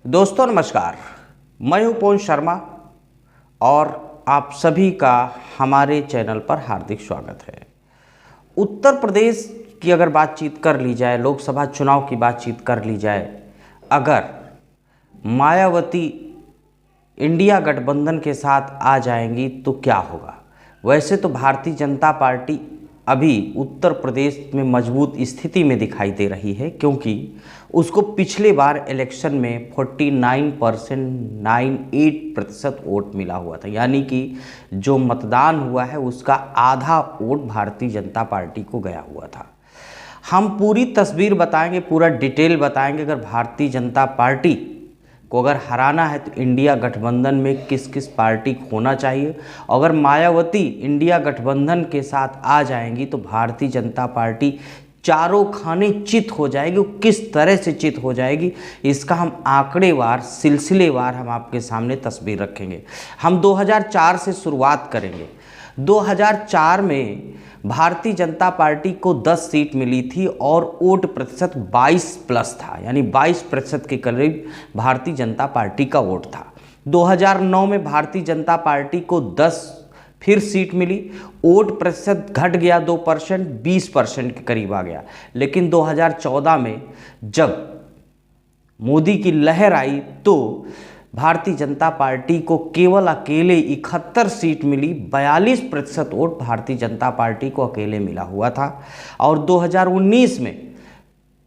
दोस्तों नमस्कार, मैं हूं पवन शर्मा और आप सभी का हमारे चैनल पर हार्दिक स्वागत है। उत्तर प्रदेश की अगर बातचीत कर ली जाए, लोकसभा चुनाव की बातचीत कर ली जाए, अगर मायावती इंडिया गठबंधन के साथ आ जाएंगी तो क्या होगा। वैसे तो भारतीय जनता पार्टी अभी उत्तर प्रदेश में मजबूत स्थिति में दिखाई दे रही है, क्योंकि उसको पिछले बार इलेक्शन में 49.98% वोट मिला हुआ था। यानी कि जो मतदान हुआ है उसका आधा वोट भारतीय जनता पार्टी को गया हुआ था। हम पूरी तस्वीर बताएंगे, पूरा डिटेल बताएंगे। अगर भारतीय जनता पार्टी को अगर हराना है तो इंडिया गठबंधन में किस किस पार्टी को होना चाहिए। अगर मायावती इंडिया गठबंधन के साथ आ जाएंगी तो भारतीय जनता पार्टी चारों खाने चित हो जाएगी। किस तरह से चित हो जाएगी इसका हम आंकड़ेवार सिलसिलेवार हम आपके सामने तस्वीर रखेंगे। हम 2004 से शुरुआत करेंगे। 2004 में भारतीय जनता पार्टी को 10 सीट मिली थी और वोट प्रतिशत 22+ था, यानी 22% के करीब भारतीय जनता पार्टी का वोट था। 2009 में भारतीय जनता पार्टी को 10 फिर सीट मिली, वोट प्रतिशत घट गया 2%, 20% के करीब आ गया। लेकिन 2014 में जब मोदी की लहर आई तो भारतीय जनता पार्टी को केवल अकेले 71 सीट मिली, 42% वोट भारतीय जनता पार्टी को अकेले मिला हुआ था। और 2019 में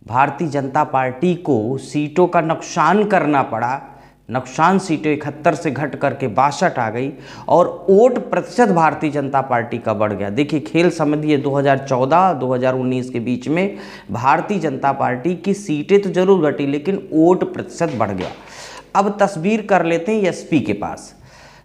भारतीय जनता पार्टी को सीटों का नुकसान करना पड़ा। नुकसान सीटें 71 से घट करके 62 आ गई और वोट प्रतिशत भारतीय जनता पार्टी का बढ़ गया। देखिए, खेल समझिए, 2014-2019 के बीच में भारतीय जनता पार्टी की सीटें तो जरूर घटी लेकिन वोट प्रतिशत बढ़ गया। अब तस्वीर कर लेते हैं एसपी के पास।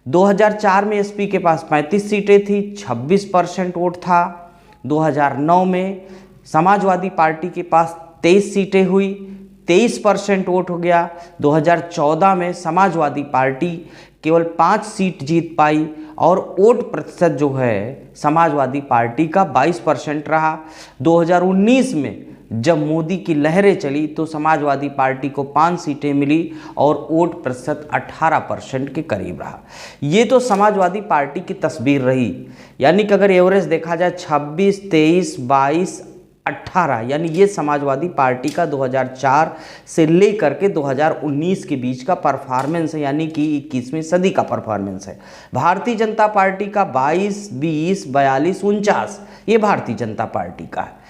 2004 में एसपी के पास 35 सीटें थी, 26% वोट था। 2009 में समाजवादी पार्टी के पास 23 सीटें हुई, 23% वोट हो गया। 2014 में समाजवादी पार्टी केवल 5 सीट जीत पाई और वोट प्रतिशत जो है समाजवादी पार्टी का 22% रहा। 2019 में जब मोदी की लहरें चली तो समाजवादी पार्टी को 5 सीटें मिली और वोट प्रतिशत 18% के करीब रहा। ये तो समाजवादी पार्टी की तस्वीर रही। यानी कि अगर एवरेज देखा जाए 26, 23, 22, 18, यानी ये समाजवादी पार्टी का 2004 से लेकर के 2019 के बीच का परफॉर्मेंस है, यानी कि 21वीं सदी का परफॉर्मेंस है। भारतीय जनता पार्टी का 22, 20, 42, 49 ये भारतीय जनता पार्टी का है।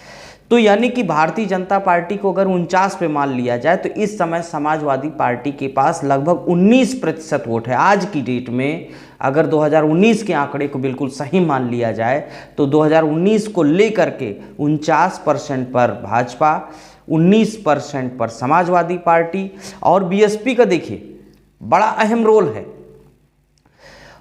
तो यानी कि भारतीय जनता पार्टी को अगर 49 पे मान लिया जाए तो इस समय समाजवादी पार्टी के पास लगभग 19% वोट है। आज की डेट में अगर 2019 के आंकड़े को बिल्कुल सही मान लिया जाए तो 2019 को लेकर के 49% पर भाजपा, 19% पर समाजवादी पार्टी और बीएसपी का देखिए बड़ा अहम रोल है।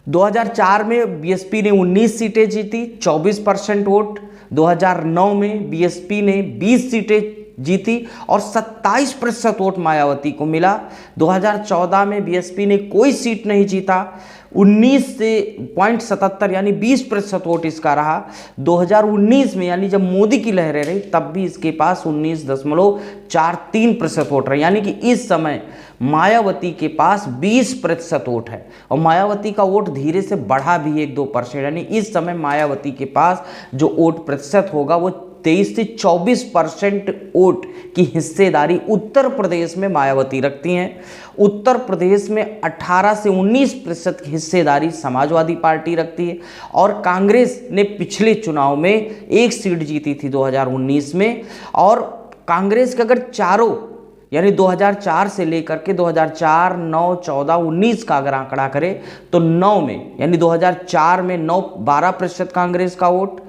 2004 में बीएसपी ने 19 सीटें जीती, 24% वोट। 2009 में बीएसपी ने 20 सीटें जीती और 27% वोट मायावती को मिला। 2014 में बीएसपी ने कोई सीट नहीं जीता, 19.77 यानी 20% वोट इसका रहा। 2019 में यानी जब मोदी की लहरें रही तब भी इसके पास 19.43% वोट रहे। यानी कि इस समय मायावती के पास 20% वोट है और मायावती का वोट धीरे से बढ़ा भी 1-2%। यानी इस समय मायावती के पास जो वोट प्रतिशत होगा वो 23 से 24% वोट की हिस्सेदारी उत्तर प्रदेश में मायावती रखती हैं। उत्तर प्रदेश में 18 से 19% की हिस्सेदारी समाजवादी पार्टी रखती है और कांग्रेस ने पिछले चुनाव में 1 सीट जीती थी 2019 में। और कांग्रेस के अगर चारों यानी 2004 से लेकर के 2004, 9, 14, 19 का अगर आंकड़ा करें तो 9 में यानी 2004 में 12% कांग्रेस का वोट,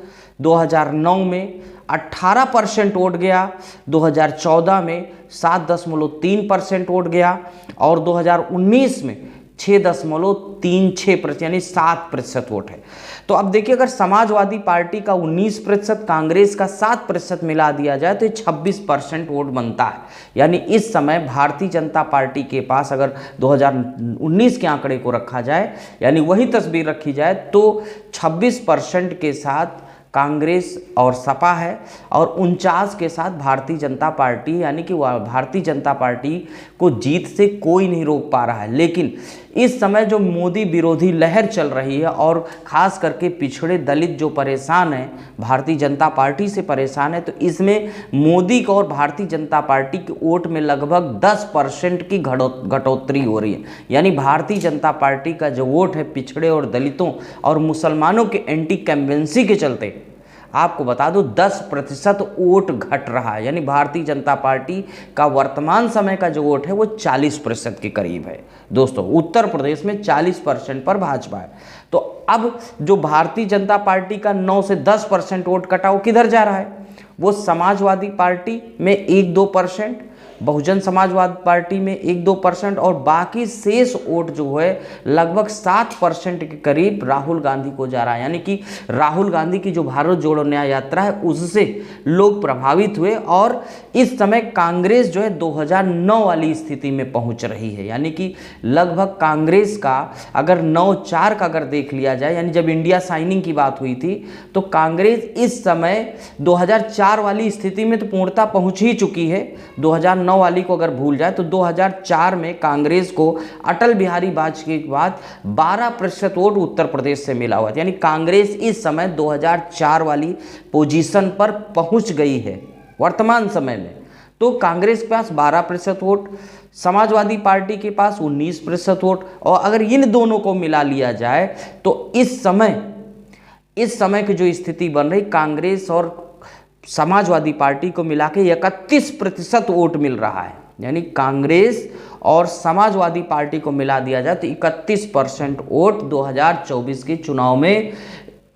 2009 में 18% वोट गया, 2014 में 7.36% वोट गया और 2019 में 6.36% यानी 7% वोट है। तो अब देखिए, अगर समाजवादी पार्टी का 19%, कांग्रेस का 7% मिला दिया जाए तो 26% वोट बनता है। यानी इस समय भारतीय जनता पार्टी के पास अगर 2019 के आंकड़े को रखा जाए यानी वही तस्वीर रखी जाए तो 26% के साथ कांग्रेस और सपा है, और 49 के साथ भारतीय जनता पार्टी, यानी कि भारतीय जनता पार्टी को जीत से कोई नहीं रोक पा रहा है। लेकिन इस समय जो मोदी विरोधी लहर चल रही है और ख़ास करके पिछड़े दलित जो परेशान हैं, भारतीय जनता पार्टी से परेशान है, तो इसमें मोदी को और भारतीय जनता पार्टी के वोट में लगभग 10% की घटोतरी हो रही है। यानी भारतीय जनता पार्टी का जो वोट है पिछड़े और दलितों और मुसलमानों के एंटी कैम्पेंसी के चलते, आपको बता दूं 10% वोट घट रहा है। यानी भारतीय जनता पार्टी का वर्तमान समय का जो वोट है वो 40% के करीब है। दोस्तों उत्तर प्रदेश में 40% पर भाजपा है। तो अब जो भारतीय जनता पार्टी का 9 से 10% वोट कटा, वो किधर जा रहा है? वो समाजवादी पार्टी में 1-2%, बहुजन समाजवाद पार्टी में 1-2%, और बाकी शेष वोट जो है लगभग 7% के करीब राहुल गांधी को जा रहा है। यानी कि राहुल गांधी की जो भारत जोड़ो न्याय यात्रा है उससे लोग प्रभावित हुए, और इस समय कांग्रेस जो है 2009 वाली स्थिति में पहुंच रही है। यानी कि लगभग कांग्रेस का अगर 9-4 का अगर देख लिया जाए, यानी जब इंडिया साइनिंग की बात हुई थी तो कांग्रेस इस समय 2004 वाली स्थिति में तो पूर्णतः पहुंच ही चुकी है। 2009 वाली को अगर भूल जाए तो 2004 में कांग्रेस को अटल बिहारी वाजपेयी के बाद 12% वोट उत्तर प्रदेश से मिला हुआ था। यानी कांग्रेस इस समय 2004 वाली पोजीशन पर पहुंच गई है वर्तमान समय में। तो कांग्रेस के पास 12% वोट, समाजवादी पार्टी के पास 19% वोट, और अगर इन दोनों को मिला लिया जाए तो इस समय की जो स्थिति बन रही, कांग्रेस और समाजवादी पार्टी को मिला के 31% वोट मिल रहा है। यानी कांग्रेस और समाजवादी पार्टी को मिला दिया जाए तो 31% वोट 2024 के चुनाव में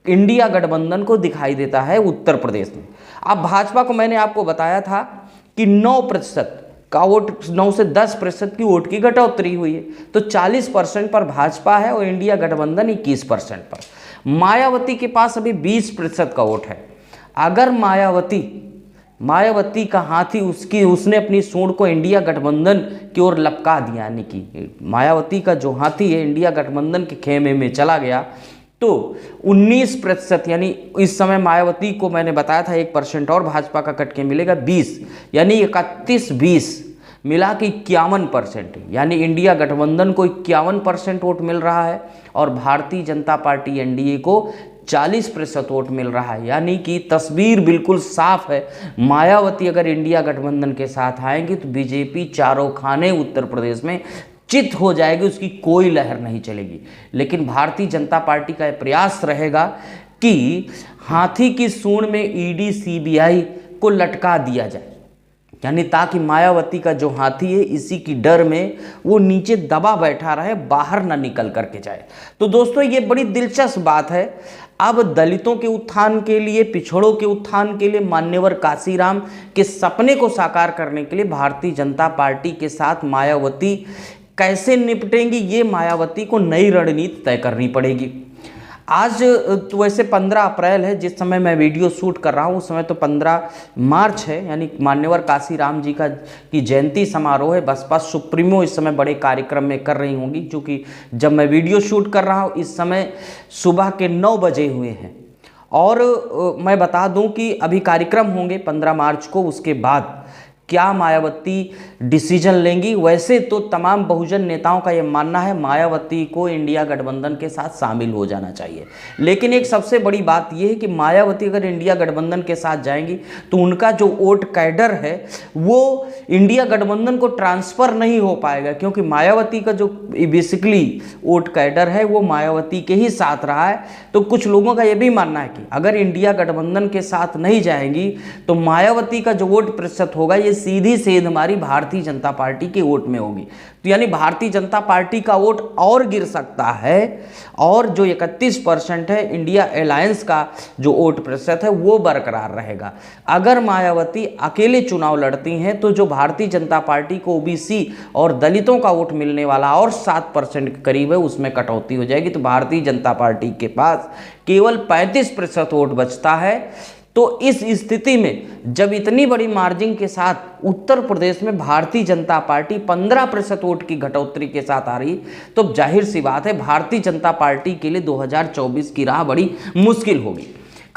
इंडिया गठबंधन को दिखाई देता है उत्तर प्रदेश में। अब भाजपा को मैंने आपको बताया था कि 9% का वोट, 9 से 10% की वोट की घटोतरी हुई है, तो 40% पर भाजपा है और इंडिया गठबंधन 21% पर। मायावती के पास अभी 20% का वोट है। अगर मायावती का हाथी उसने अपनी सूंड को इंडिया गठबंधन की ओर लपका दिया, यानी कि मायावती का जो हाथी है इंडिया गठबंधन के खेमे में चला गया, तो 19%, यानी इस समय मायावती को मैंने बताया था 1% और भाजपा का कट के मिलेगा 20, यानी 31-20 मिला के 51%, यानी इंडिया गठबंधन को 51% वोट मिल रहा है और भारतीय जनता पार्टी एनडीए को 40% वोट मिल रहा है। यानी कि तस्वीर बिल्कुल साफ है। मायावती अगर इंडिया गठबंधन के साथ आएंगी तो बीजेपी चारों खाने उत्तर प्रदेश में चित हो जाएगी, उसकी कोई लहर नहीं चलेगी। लेकिन भारतीय जनता पार्टी का प्रयास रहेगा कि हाथी की सूंड में ईडी सीबीआई को लटका दिया जाए, यानी ताकि मायावती का जो हाथी है इसी की डर में वो नीचे दबा बैठा रहे, बाहर ना निकल करके जाए। तो दोस्तों ये बड़ी दिलचस्प बात है। अब दलितों के उत्थान के लिए, पिछड़ों के उत्थान के लिए, मान्यवर काशीराम के सपने को साकार करने के लिए भारतीय जनता पार्टी के साथ मायावती कैसे निपटेंगी, ये मायावती को नई रणनीति तय करनी पड़ेगी। आज तो वैसे 15 अप्रैल है जिस समय मैं वीडियो शूट कर रहा हूँ, उस समय तो 15 मार्च है, यानी मान्यवर काशीराम जी की जयंती समारोह है। बसपा सुप्रीमो इस समय बड़े कार्यक्रम में कर रही होंगी, क्योंकि जब मैं वीडियो शूट कर रहा हूँ इस समय सुबह के 9 बजे हुए हैं। और मैं बता दूं कि अभी कार्यक्रम होंगे 15 मार्च को, उसके बाद क्या मायावती डिसीजन लेंगी। वैसे तो तमाम बहुजन नेताओं का यह मानना है मायावती को इंडिया गठबंधन के साथ शामिल हो जाना चाहिए, लेकिन एक सबसे बड़ी बात यह है कि मायावती अगर इंडिया गठबंधन के साथ जाएंगी तो उनका जो वोट कैडर है वो इंडिया गठबंधन को ट्रांसफ़र नहीं हो पाएगा, क्योंकि मायावती का जो बेसिकली वोट कैडर है वो मायावती के ही साथ रहा है। तो कुछ लोगों का यह भी मानना है कि अगर इंडिया गठबंधन के साथ नहीं जाएंगी तो मायावती का जो वोट प्रतिशत होगा ये सीधी सेध हमारी भारतीय जनता पार्टी के वोट में होगी। तो यानी भारतीय जनता पार्टी का वोट और गिर सकता है, और जो 31% है इंडिया अलायंस का जो वोट प्रतिशत है वो बरकरार रहेगा। अगर मायावती अकेले चुनाव लड़ती हैं तो जो भारतीय जनता पार्टी को ओबीसी और दलितों का वोट मिलने वाला और 7% के करीब है उसमें कटौती हो जाएगी। तो भारतीय जनता पार्टी के पास केवल 35% वोट बचता है। तो इस स्थिति में जब इतनी बड़ी मार्जिन के साथ उत्तर प्रदेश में भारतीय जनता पार्टी 15% वोट की घटोतरी के साथ आ रही, तो जाहिर सी बात है भारतीय जनता पार्टी के लिए 2024 की राह बड़ी मुश्किल होगी।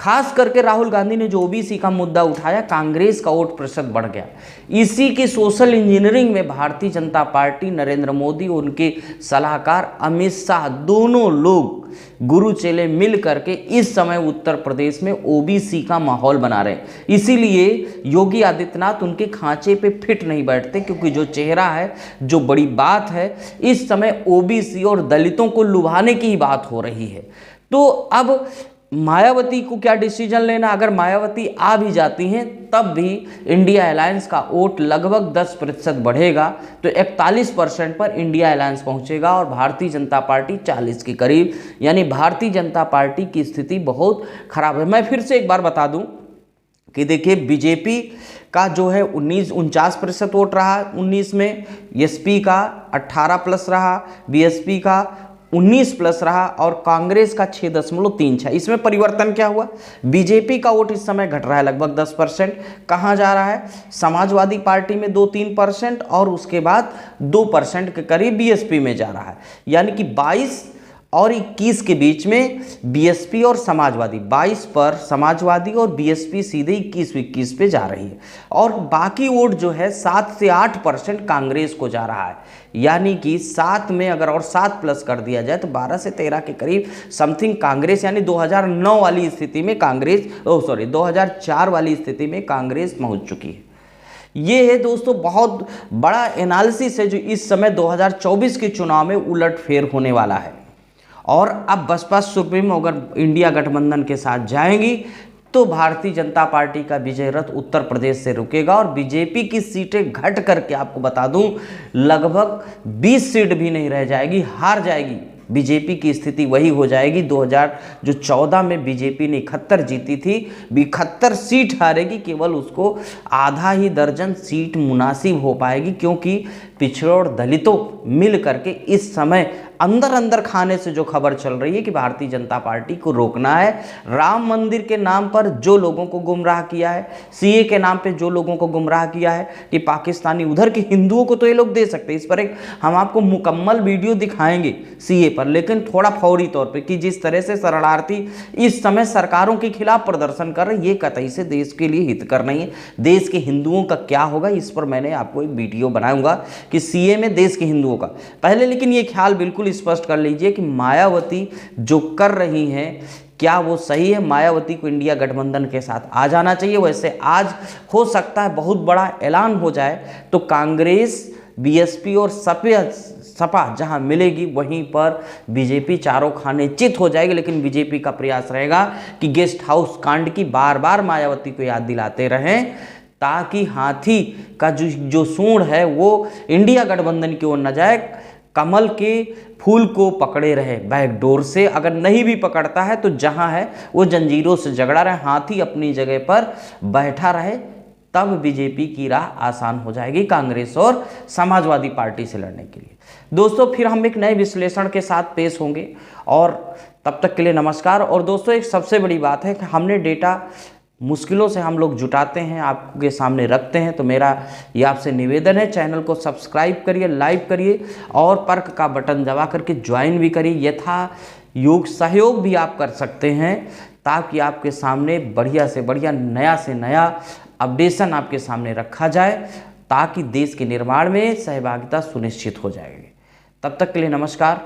खास करके राहुल गांधी ने जो ओबीसी का मुद्दा उठाया, कांग्रेस का वोट प्रतिशत बढ़ गया। इसी की सोशल इंजीनियरिंग में भारतीय जनता पार्टी, नरेंद्र मोदी, उनके सलाहकार अमित शाह, दोनों लोग गुरु चेले मिल करके इस समय उत्तर प्रदेश में ओबीसी का माहौल बना रहे हैं। इसीलिए योगी आदित्यनाथ उनके खांचे पे फिट नहीं बैठते, क्योंकि जो चेहरा है, जो बड़ी बात है, इस समय ओबीसी और दलितों को लुभाने की ही बात हो रही है। तो अब मायावती को क्या डिसीजन लेना, अगर मायावती आ भी जाती हैं तब भी इंडिया अलायंस का वोट लगभग 10% बढ़ेगा, तो 41% पर इंडिया अलायंस पहुंचेगा और भारतीय जनता पार्टी 40 के करीब, यानी भारतीय जनता पार्टी की स्थिति बहुत खराब है। मैं फिर से एक बार बता दूं कि देखिए, बीजेपी का जो है 49% वोट रहा 19 में, एसपी का 18+ रहा, बीएसपी का 19+ रहा और कांग्रेस का 6.36। इसमें परिवर्तन क्या हुआ, बीजेपी का वोट इस समय घट रहा है लगभग 10%। कहाँ जा रहा है, समाजवादी पार्टी में 2-3% और उसके बाद 2% के करीब बीएसपी में जा रहा है। यानी कि 22 और 21 के बीच में बीएसपी और समाजवादी, 22 पर समाजवादी और बीएसपी सीधे 21 पे जा रही है। और बाकी वोट जो है 7 से 8% कांग्रेस को जा रहा है। यानी कि 7 में अगर और 7+ कर दिया जाए तो 12 से 13 के करीब समथिंग कांग्रेस, यानी 2009 वाली स्थिति में कांग्रेस, 2004 वाली स्थिति में कांग्रेस पहुंच चुकी है। ये है दोस्तों बहुत बड़ा एनालिसिस है जो इस समय 2024 के चुनाव में उलटफेर होने वाला है। और अब बसपा सुप्रीमो अगर इंडिया गठबंधन के साथ जाएंगी तो भारतीय जनता पार्टी का विजय रथ उत्तर प्रदेश से रुकेगा और बीजेपी की सीटें घट करके आपको बता दूं लगभग 20 सीट भी नहीं रह जाएगी, हार जाएगी। बीजेपी की स्थिति वही हो जाएगी 2014 में बीजेपी ने 71 जीती थी, 71 सीट हारेगी, केवल उसको आधा ही दर्जन सीट मुनासिब हो पाएगी, क्योंकि पिछड़ों और दलितों मिल करके इस समय अंदर अंदर खाने से जो खबर चल रही है कि भारतीय जनता पार्टी को रोकना है। राम मंदिर के नाम पर जो लोगों को गुमराह किया है, सीए के नाम पे जो लोगों को गुमराह किया है कि पाकिस्तानी उधर के हिंदुओं को तो ये लोग दे सकते हैं, इस पर एक हम आपको मुकम्मल वीडियो दिखाएंगे सीए पर, लेकिन थोड़ा फौरी तौर पर कि जिस तरह से शरणार्थी इस समय सरकारों के खिलाफ प्रदर्शन कर रहे, ये कतई से देश के लिए हितकर नहीं है। देश के हिंदुओं का क्या होगा, इस पर मैंने आपको एक वीडियो बनाऊंगा कि सीए में देश के हिंदुओं का। पहले लेकिन ये ख्याल बिल्कुल स्पष्ट कर लीजिए कि मायावती जो कर रही हैं क्या वो सही है। मायावती को इंडिया गठबंधन के साथ आ जाना चाहिए। वैसे आज हो सकता है बहुत बड़ा ऐलान हो जाए तो कांग्रेस, बीएसपी और सपा जहां मिलेगी वहीं पर बीजेपी चारों खाने चित हो जाएगी। लेकिन बीजेपी का प्रयास रहेगा कि गेस्ट हाउस कांड की बार बार मायावती को याद दिलाते रहें, ताकि हाथी का जो सूंड है वो इंडिया गठबंधन की ओर न जाए, कमल के फूल को पकड़े रहे बैकडोर से। अगर नहीं भी पकड़ता है तो जहां है वो जंजीरों से झगड़ा रहे, हाथी अपनी जगह पर बैठा रहे, तब बीजेपी की राह आसान हो जाएगी कांग्रेस और समाजवादी पार्टी से लड़ने के लिए। दोस्तों फिर हम एक नए विश्लेषण के साथ पेश होंगे और तब तक के लिए नमस्कार। और दोस्तों एक सबसे बड़ी बात है कि हमने डेटा मुश्किलों से हम लोग जुटाते हैं, आपके सामने रखते हैं, तो मेरा ये आपसे निवेदन है, चैनल को सब्सक्राइब करिए, लाइक करिए और पर्क का बटन दबा करके ज्वाइन भी करिए। यथा योग सहयोग भी आप कर सकते हैं, ताकि आपके सामने बढ़िया से बढ़िया, नया से नया अपडेशन आपके सामने रखा जाए, ताकि देश के निर्माण में सहभागिता सुनिश्चित हो जाएगी। तब तक के लिए नमस्कार।